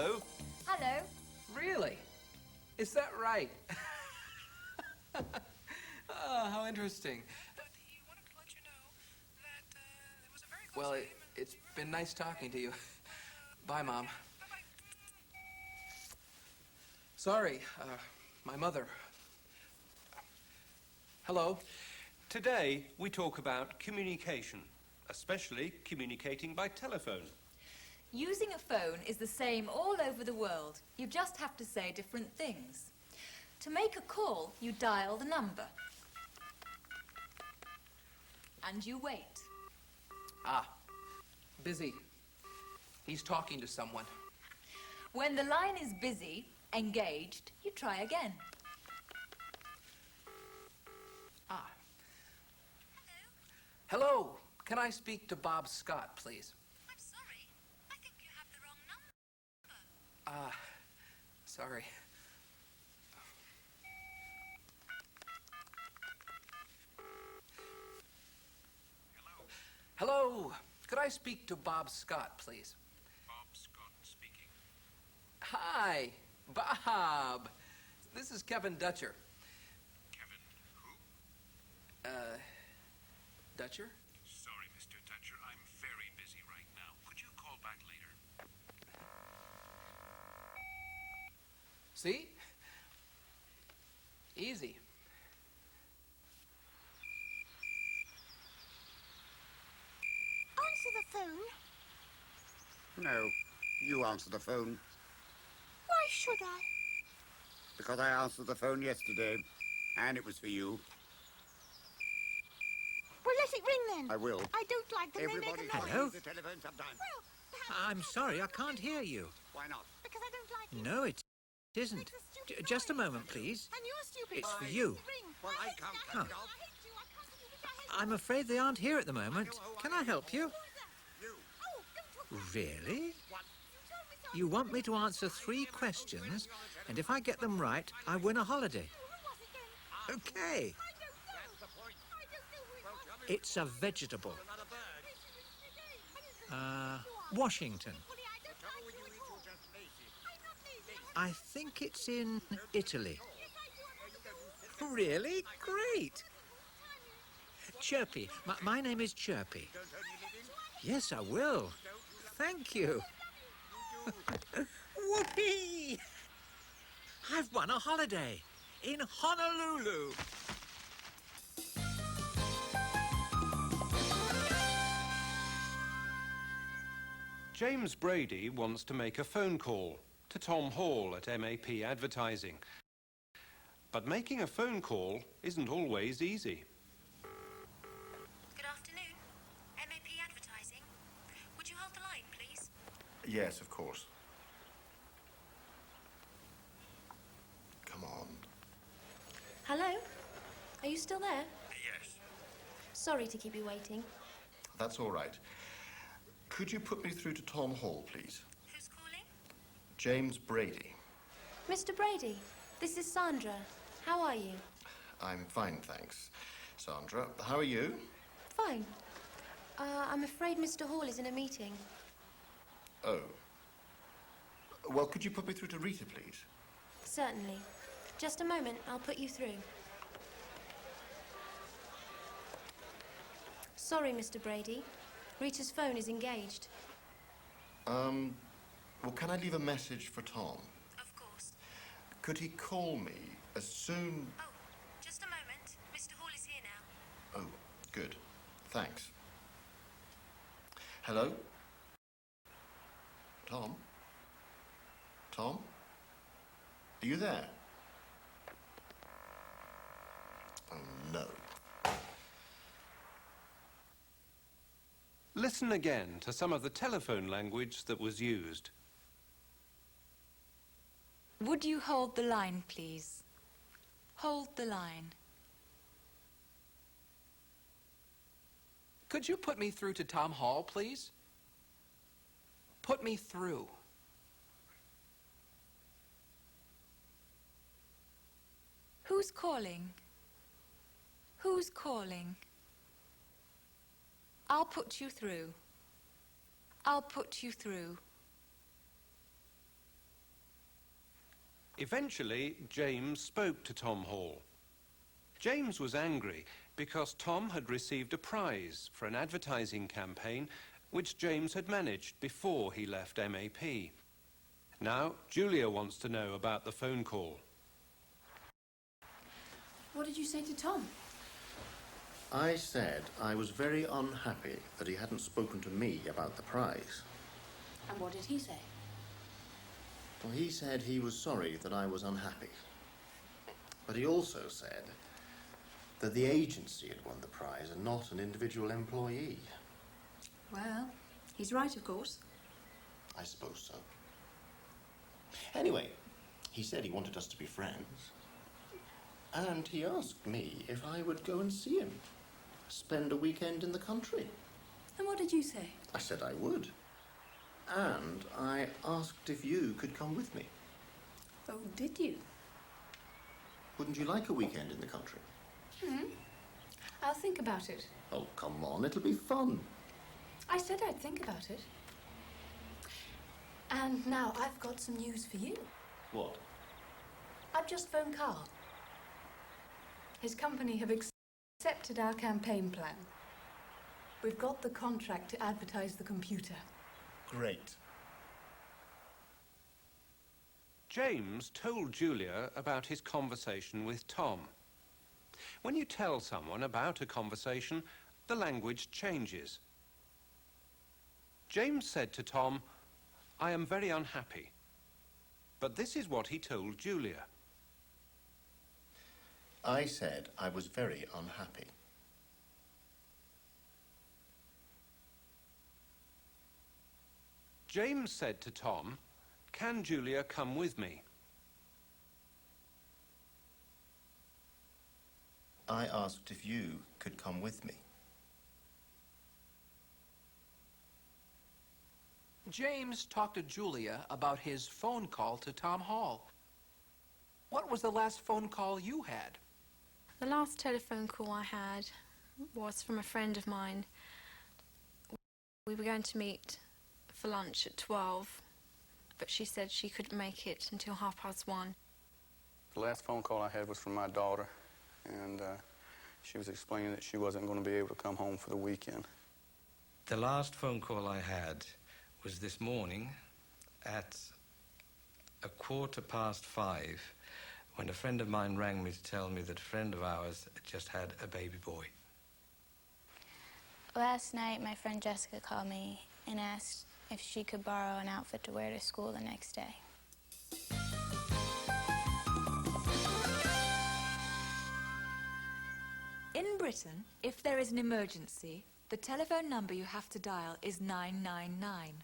Hello. Hello. Really? Is that right? Oh, how interesting. He wanted to let you know that it was a very close Well, game. it's been nice talking to you. Bye, Mom. Bye-bye. Sorry, my mother. Hello. Today, we talk about communication, especially communicating by telephone. Using a phone is the same all over the world. You just have to say different things. To make a call, you dial the number. And you wait. Ah, busy. He's talking to someone. When the line is busy, engaged, you try again. Ah. Hello. Can I speak to Bob Scott, please? I'm sorry. I think you have the wrong number. Ah, sorry. Hello. Could I speak to Bob Scott, please? Bob Scott speaking. Hi, Bob. This is Kevin Dutcher. Kevin, who? Dutcher? Sorry, Mr. Dutcher. I'm very busy right now. Could you call back later? See? Easy. Answer the phone. No, you answer the phone. Why should I? Because I answered the phone yesterday, and it was for you. Well, let it ring then. I will. I don't like them. Everybody They make a can noise. Hello? use the telephone sometimes. Well, perhaps I'm sorry, I can't hear you. Why not? because I don't like it. No, it isn't. Makes a stupid Just a noise. moment, please. And you're stupid. It's for Let you. it ring. Well, I hate can't you, cut hate it you, off. I hate you, I can't believe it, I hate I'm you. afraid they aren't here at the moment. Can I help you? Who is that? You. Oh, don't talk about Really? What? You told me so. You want me to answer 3 questions, and if I get them right, I win a holiday. Who was it then? Okay. I don't know. That's the point. I don't know who it Well, was. tell me. It's a vegetable. Another bird. This is again. I don't know. Washington. Polly, I don't Trouble like with you you at is all. you're just lazy. I'm not lazy. I think it's in Italy. Yes, I do. I'm not a fool. Really? Great. Timing. Chirpy. My name is Chirpy. Don't earn your living. Yes, I will. Thank you. Whoopee! I've won a holiday in Honolulu. James Brady wants to make a phone call to Tom Hall at MAP Advertising. But making a phone call isn't always easy. Good afternoon. MAP Advertising. Would you hold the line, please? Yes, of course. Come on. Hello? Are you still there? Yes. Sorry to keep you waiting. That's all right. Could you put me through to Tom Hall, please? Who's calling? James Brady. Mr. Brady, this is Sandra. How are you? I'm fine, thanks. Sandra, how are you? Fine. I'm afraid Mr. Hall is in a meeting. Oh. Well, could you put me through to Rita, please? Certainly. Just a moment, I'll put you through. Sorry, Mr. Brady. Rita's phone is engaged. Well, can I leave a message for Tom? Of course. Could he call me as soon... Oh, just a moment. Mr. Hall is here now. Oh, good. Thanks. Hello? Tom? Tom? Are you there? Oh, no. Listen again to some of the telephone language that was used. Would you hold the line, please? Hold the line. Could you put me through to Tom Hall, please? Put me through. Who's calling? Who's calling? I'll put you through. I'll put you through. Eventually, James spoke to Tom Hall. James was angry because Tom had received a prize for an advertising campaign which James had managed before he left MAP. Now, Julia wants to know about the phone call. What did you say to Tom? I said I was very unhappy that he hadn't spoken to me about the prize. And what did he say? Well, he said he was sorry that I was unhappy. But he also said that the agency had won the prize and not an individual employee. Well, he's right, of course. I suppose so. Anyway, he said he wanted us to be friends. And he asked me if I would go and see him, spend a weekend in the country. And what did you say? I said I would. And I asked if you could come with me. Oh, did you? Wouldn't you like a weekend in the country? I'll think about it. Oh, come on, it'll be fun. I said I'd think about it. And now I've got some news for you. What? I've just phoned Carl. His company have accepted our campaign plan. We've got the contract to advertise the computer. Great. James told Julia about his conversation with Tom. When you tell someone about a conversation, the language changes. James said to Tom, "I am very unhappy." But this is what he told Julia. I said I was very unhappy. James said to Tom, "Can Julia come with me?" I asked if you could come with me. James talked to Julia about his phone call to Tom Hall. What was the last phone call you had? The last telephone call I had was from a friend of mine. We were going to meet for lunch at 12, but she said she couldn't make it until 1:30. The last phone call I had was from my daughter, and she was explaining that she wasn't going to be able to come home for the weekend. The last phone call I had was this morning at 5:15, when a friend of mine rang me to tell me that a friend of ours had just had a baby boy. Last night, my friend Jessica called me and asked if she could borrow an outfit to wear to school the next day. In Britain, if there is an emergency, the telephone number you have to dial is 999.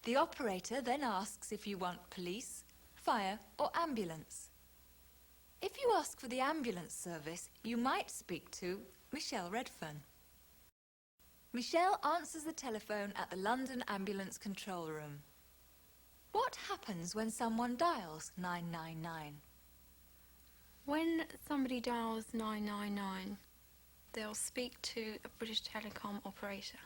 The operator then asks if you want police, fire or ambulance. If you ask for the ambulance service, you might speak to Michelle Redfern. Michelle answers the telephone at the London Ambulance Control Room. What happens when someone dials 999? When somebody dials 999, they'll speak to a British Telecom operator.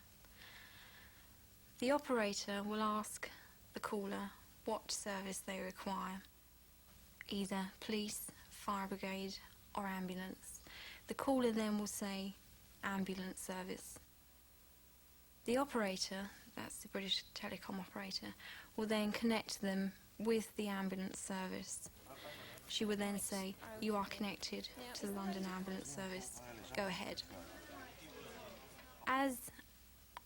The operator will ask the caller what service they require, either police, fire brigade or ambulance. The caller then will say ambulance service. The operator, that's the British Telecom operator, will then connect them with the ambulance service. She will then say, "You are connected to the London Ambulance Service. Go ahead." As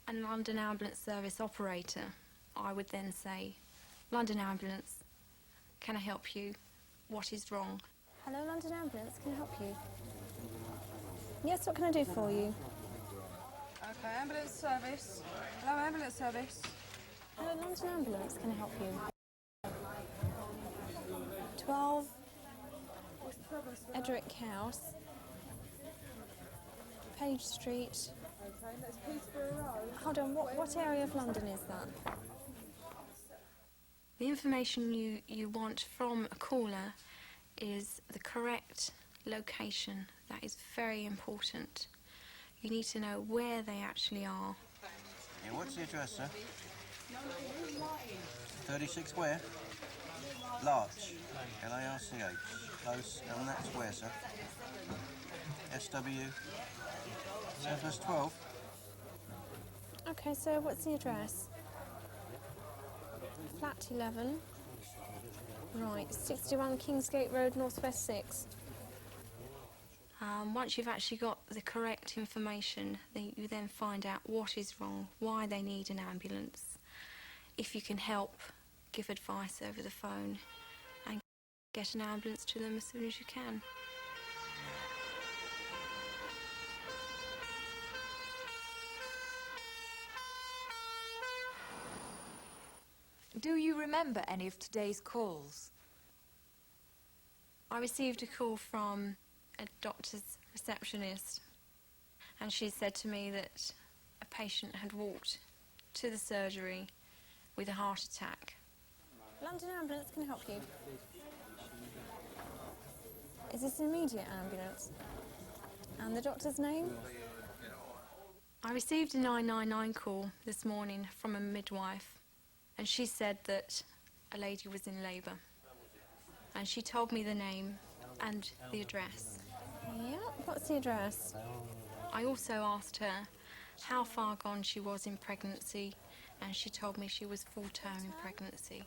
a London Ambulance Service operator, I would then say, "London Ambulance, can I help you? What is wrong?" Hello, London Ambulance, can I help you? Yes, what can I do for you? Okay, ambulance service. Hello, ambulance service. Hello, London Ambulance, can I help you? 12 Edric House, Page Street. Okay, that's Peterborough Road. Hold on, what area of London is that? The information you want from a caller is the correct location. That is very important. You need to know where they actually are Yeah, what's the address, sir? 36 where? Larch. L-A-R-C-H. Close. And that's where, sir? SW. Southwest 12. Okay, so what's the address? Flat 11. Right, 61 Kingsgate Road, Northwest 6. Once you've actually got the correct information, you then find out what is wrong, why they need an ambulance. If you can help, give advice over the phone and get an ambulance to them as soon as you can. Do you remember any of today's calls? I received a call from a doctor's receptionist, and she said to me that a patient had walked to the surgery with a heart attack. London Ambulance can help you. Is this an immediate ambulance? And the doctor's name? I received a 999 call this morning from a midwife, and she said that a lady was in labour. And she told me the name and the address. Yeah, what's the address? I also asked her how far gone she was in pregnancy, and she told me she was full-term in pregnancy.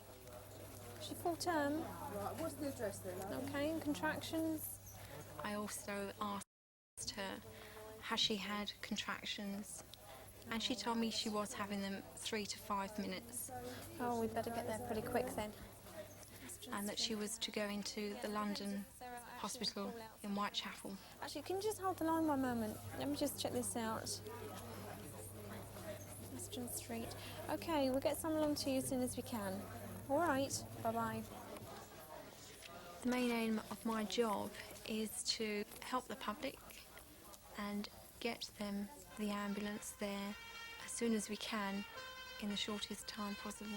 Is she full term? Right, what's the address then? Okay, and contractions? I also asked her, has she had contractions? And she told me she was having them 3 to 5 minutes. Oh, we'd better get there pretty quick then. And that she was to go into the London hospital in Whitechapel. Actually, can you just hold the line one moment? Let me just check this out. Western Street. Okay, we'll get someone along to you as soon as we can. All right, bye-bye. The main aim of my job is to help the public and get them the ambulance there as soon as we can in the shortest time possible.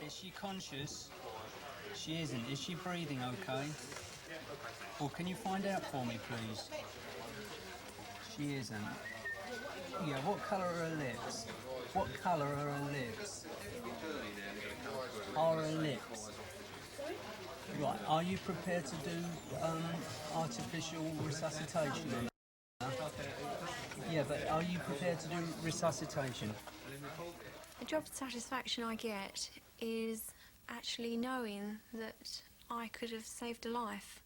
Is she conscious? She isn't. Is she breathing okay? Well, can you find out for me, please? She isn't. Yeah, what colour are her lips? What colour are her lips? Are her lips? Right, are you prepared to do artificial resuscitation? Yeah, but are you prepared to do resuscitation? The job satisfaction I get is actually knowing that I could have saved a life.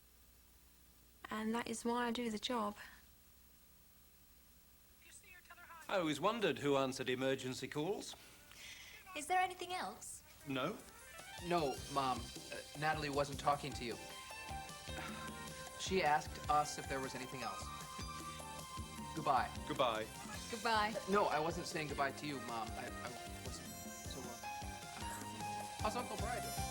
And that is why I do the job. I always wondered who answered emergency calls. Is there anything else? No? No, Mom. Natalie wasn't talking to you. She asked us if there was anything else. Goodbye. Goodbye. Goodbye. No, I wasn't saying goodbye to you, Mom. I wasn't. So, how's Uncle Bri doing?